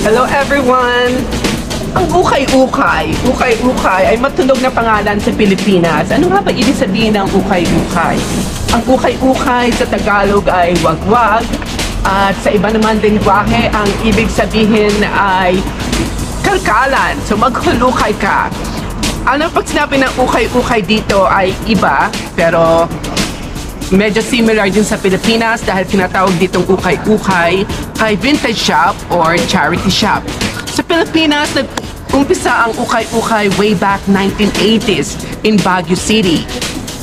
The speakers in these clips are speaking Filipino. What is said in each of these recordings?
Hello everyone! Ang ukay-ukay ay matunog na pangalan sa Pilipinas. Ano nga ba ibig sabihin ng ukay-ukay? Ang ukay-ukay sa Tagalog ay wagwag at sa iba naman lengguwahe ang ibig sabihin ay kalkalan. So maghulukay ka. Ano pag sinabi ng ukay-ukay dito ay iba pero medyo similar din sa Pilipinas dahil tinatawag ditong ukay-ukay ay vintage shop or charity shop. Sa Pilipinas, nag-umpisa ang ukay-ukay way back 1980s in Baguio City.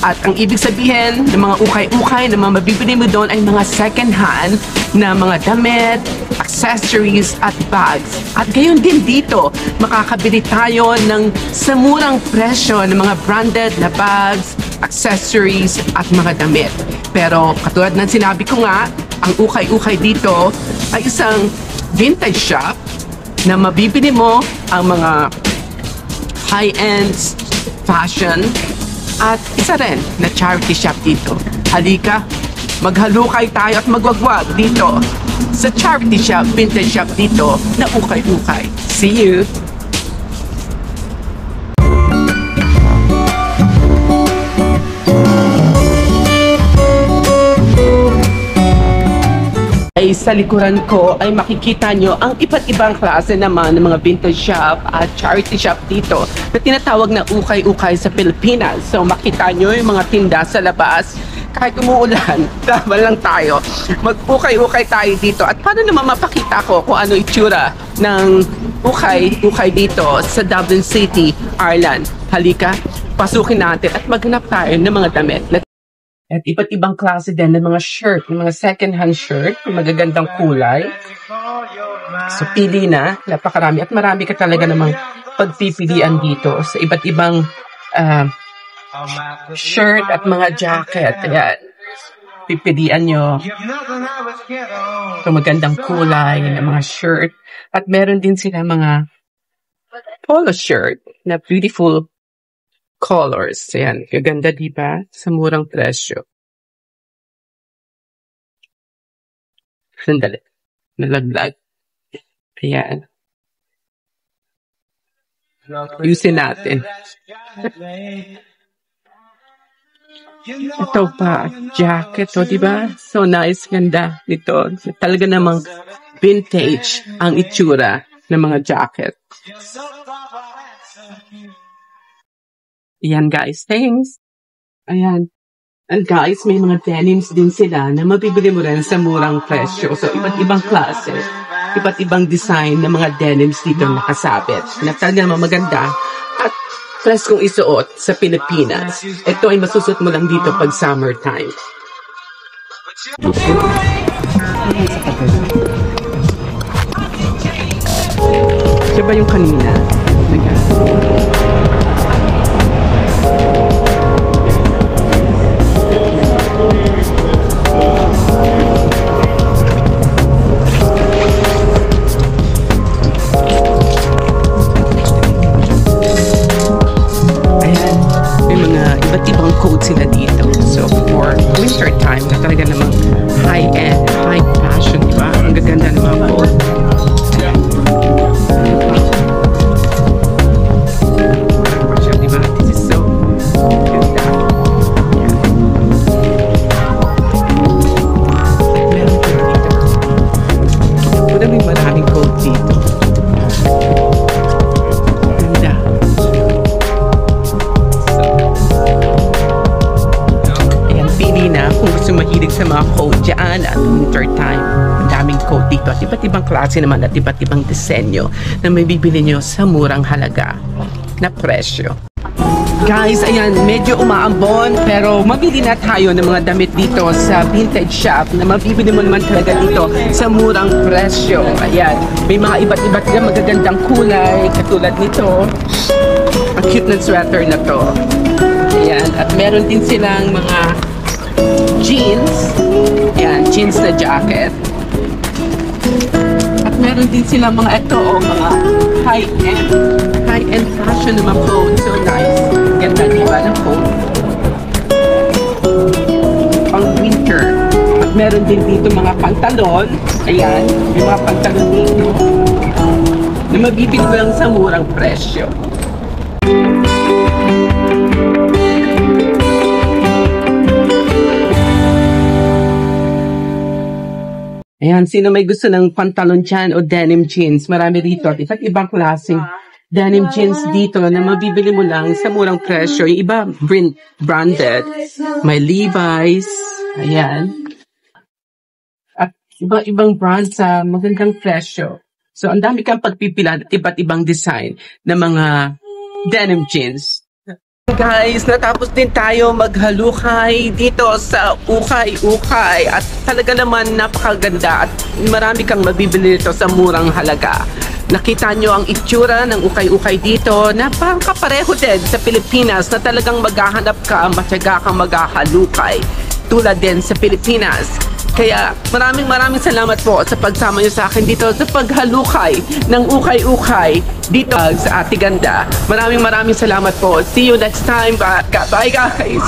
At ang ibig sabihin ng mga ukay-ukay na mga mabibili mo doon ay mga second-hand na mga damit, accessories at bags. At gayon din dito, makakabili tayo ng sa murang presyo ng mga branded na bags, accessories at mga damit. Pero katulad ng sinabi ko nga, ang ukay-ukay dito ay isang vintage shop na mabibili mo ang mga high-end fashion at isa rin na charity shop dito. Halika, maghalukay tayo at magwagwag dito sa charity shop, vintage shop dito na ukay-ukay. See you! Ay sa likuran ko ay makikita nyo ang iba't ibang klase naman ng mga vintage shop at charity shop dito na tinatawag na ukay-ukay sa Pilipinas. So makita nyo yung mga tinda sa labas. Kahit umuulan, laban lang tayo. Mag-ukay-ukay tayo dito. At paano naman mapakita ko kung ano itsura ng ukay-ukay dito sa Dublin City, Ireland. Halika, pasukin natin at maghanap tayo ng mga damit. At iba't ibang klase din ng mga shirt, ng mga second-hand shirt, magagandang kulay. So pili na, napakarami. At marami ka talaga namang pagpipilian dito sa iba't ibang shirt at mga jacket. Ayan. Pipilian nyo. So magandang kulay ng mga shirt. At meron din sila mga polo shirt na beautiful colors. Ayan. Gaganda diba? Sa murang presyo. Sandali. Nalaglag. Ayan. Ayusin natin. Ito pa. Jacket. O diba? So nice. Ganda nito. Talaga namang vintage ang itsura ng mga jacket. Ayan guys, thanks. Ayan. And guys, may mga denims din sila na mabibili mo rin sa murang presyo. So, iba't ibang klase, iba't ibang design ng mga denims dito nakasabit. Na talaga naman maganda at preskong isuot sa Pilipinas. Ito ay masusuot mo lang dito pag summertime. Siya ba yung kanina? Iba't ibang coat sila dito. So, for winter time, na talaga namang high-end, high fashion, diba? Ang gaganda ng mga coat. Diba? This is so ganda. Yeah. Meron ko dito. May maraming coat dito. Kung gusto mahilig sa mga coat dyan at winter time, ang daming coat dito at iba't ibang klase naman at iba't ibang disenyo na may bibili nyo sa murang halaga na presyo. Guys, ayan, medyo umaambon pero mabili na tayo ng mga damit dito sa vintage shop na mabibili mo naman talaga dito sa murang presyo. Ayan, may mga iba't magagandang kulay katulad nito. Ang cute na sweater na to. Ayan, at meron din silang mga jeans. Ayan, jeans na jacket. At meron din sila mga ito o mga high-end fashion na mga coat. So nice. Ganda diba ng coat? Pang winter. At meron din dito mga pantalon. Ayan, may mga pantalon dito. na mabibili mo lang sa murang presyo. Ayan, sino may gusto ng pantalon dyan o denim jeans? Marami rito at iba't ibang klaseng denim jeans dito na mabibili mo lang sa murang presyo. Yung iba branded. May Levi's. Ayan. At ibang brand sa magandang presyo. So, ang dami kang pagpipila at iba't ibang design ng mga denim jeans. Guys, natapos din tayo maghalukay dito sa ukay-ukay at talaga naman napakaganda at marami kang mabibili dito sa murang halaga. Nakita nyo ang itsura ng ukay-ukay dito na parang kapareho din sa Pilipinas na talagang maghahanap ka, matyaga kang maghahalukay tulad din sa Pilipinas. Kaya maraming salamat po sa pagsama nyo sa akin dito sa paghalukay ng ukay-ukay dito sa Atiganda. Maraming salamat po. See you next time. Bye guys!